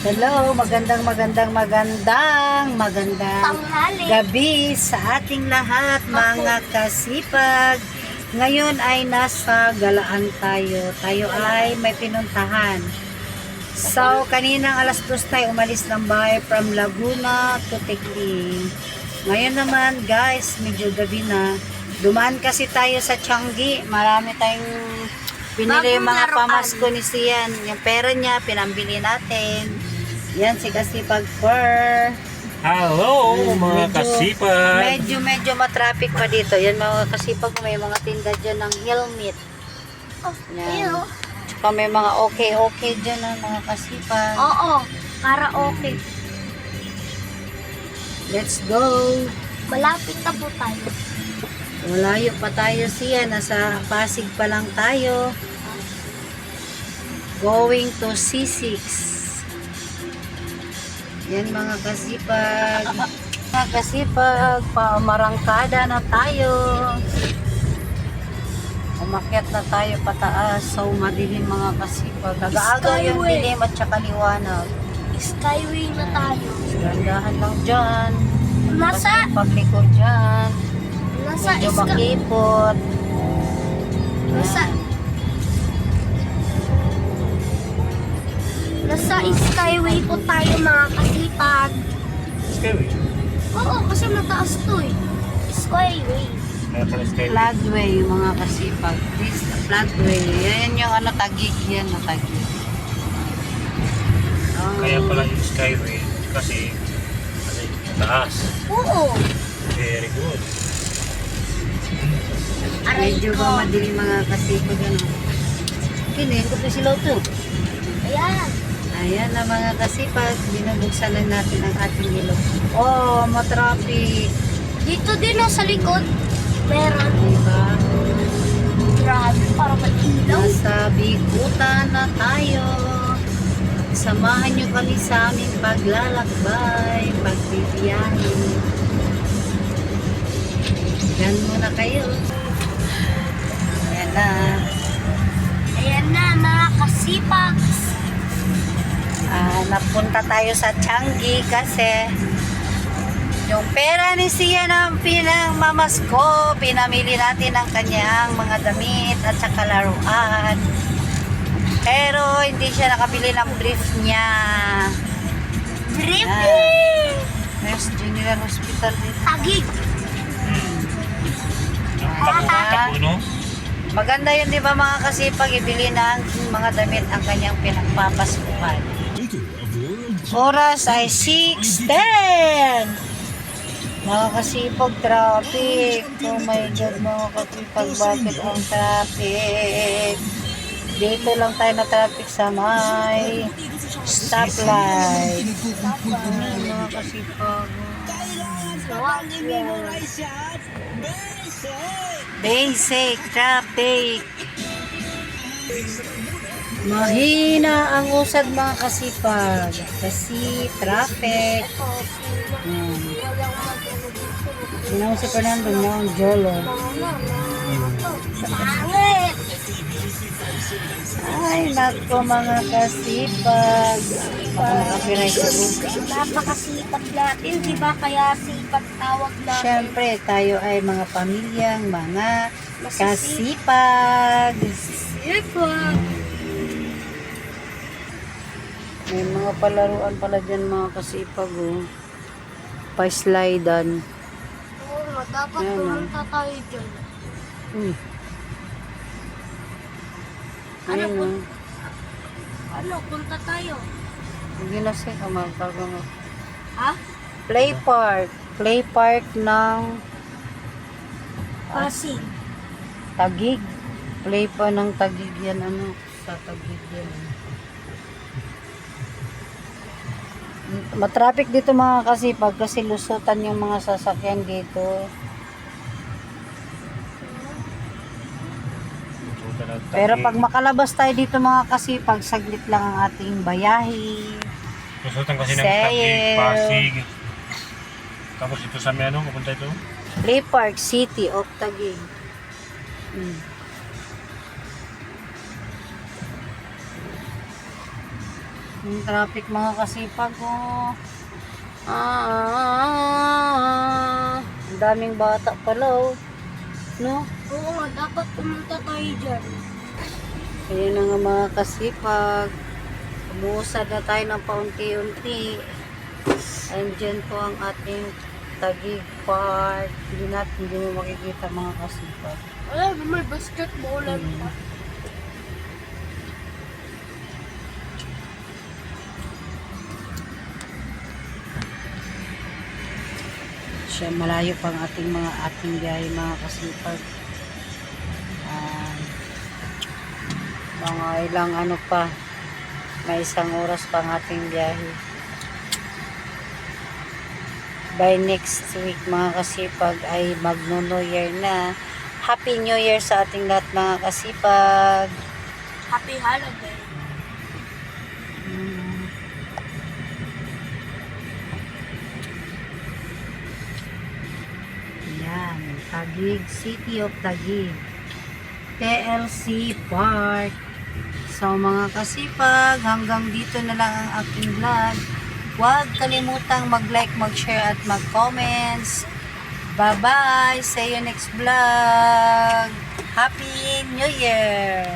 Hello, magandang Tanghali. gabi sa ating lahat mga kasipag. Ngayon ay nasa galaan tayo. Tayo ay may pinuntahan. So, kaninang alas 2 tayo umalis ng bahay from Laguna to Tikling. Ngayon naman guys, medyo gabi na. Dumaan kasi tayo sa Changi. Marami tayong pinili yung mga Bagong laruan. pamasko ni Sian. Yung pera niya, pinambili natin. Yan si Kasipag Fur. Hello mga kasipag. Medyo matraffic pa dito. Yan mga kasipag, may mga tinda dyan ng helmet. Oh, Yan. ayun. Tsaka may mga okay dyan ng mga kasipag. Oo, para okay. Let's go. Malapit na po tayo. Malayo pa tayo siya. Nasa Pasig pa lang tayo. Going to C6. Yan mga kasipag. Mga kasipag, pamarangkada na tayo. Umakyat na tayo pataas. So madilim mga kasipag. Nag-aagaw yung Skyway. dilim at saka liwanag. Skyway na tayo. Gandahan lang dyan. Nasa, Paglikod dyan. nasa, Medyo makipot. nasa Skyway po tayo mga kasipag. Skyway. Oo, kasi mataas to eh. Skyway. Kaya pala Skyway. Floodway yung mga kasipag. This floodway. Yan yung ano, tagig yan na tagig. Oh. Kaya pala yung Skyway kasi taas. Oo. Very good. Aray Medyo ko. ba madilim mga kasipag ano. Kinin ko pa sila ito. Ayan. Ayan na mga kasipag. Binubuksan lang natin ang ating ilog. Oh, matraffic. Dito din oh, sa likod. Meron. Diba? Grabe, para mag-ilaw. Nasa Bikutan na tayo. Samahan nyo kami sa aming paglalakbay, pagbibiyahe. Yan muna kayo. Ayan na. Ayan na, mga kasipag. Napunta tayo sa Changi kasi yung pera ni Siya na pinamamas ko, pinamili natin ang kanyang mga damit at saka laruan. Pero hindi siya nakabili ng brief niya. Dripping! Nurse General Hospital dito. Tagig. Tapuno. Maganda yun, di ba mga kasipag, ibili ng mga damit ang kanyang pinagpapaskuhan. Oras ay 6:10. Mga kasipag, traffic. Oh my God, mga kasipag, bakit ang traffic? Dito lang tayo na traffic sa may stoplight. Mga kasipag. Basic traffic. Mahina ang usad mga kasipag kasi traffic. Sinaw si Fernando niya ang jolo. Pangit! Ay nako mga kasipag. Baka makapiray sa buka. Napakasipag natin, di ba? Kaya sipag tawag natin. Siyempre tayo ay mga pamilyang mga kasipag. Sipag! May mga palaruan pala dyan mga kasipag oh. Pa-slidean. Oo nga, dapat Ayan, pumunta tayo dyan. Ano Ayun po? oh. Ano, punta tayo. Hindi na siya magkagawa. Ha? Play park ng Pasig. Tagig. Play pa ng Tagig yan ano. Sa Tagig yan. Matraffic dito mga kasipag kasi lusutan yung mga sasakyan dito. Pero pag makalabas tayo dito mga kasipag, saglit lang ang ating bayahe. Kusutan kasi ng Sayo. Taguig, Pasig. Tapos ito sa may ano, pupunta ito. Play Park City of Taguig. Yung traffic mga kasipag ko. Ang daming bata pala oh. No? Oo nga, dapat pumunta tayo dyan. Ayan na nga mga kasipag. Umuusad na tayo ng paunti-unti. Andyan po ang ating Taguig Park. Hindi mo makikita mga kasipag. Wala, may basketballan pa. Siya malayo pang ating biyahe mga kasipag. Mga ilang ano pa, may 1 oras pang ating biyahe. By next week mga kasipag ay magno-New Year na. Happy New Year sa ating lahat mga kasipag. Happy holiday. Yan, Taguig, City of Taguig. TLC Park. So mga kasipag, hanggang dito na lang ang aking vlog. Huwag kalimutang mag-like, mag-share at mag-comments. Bye-bye! See you next vlog! Happy New Year!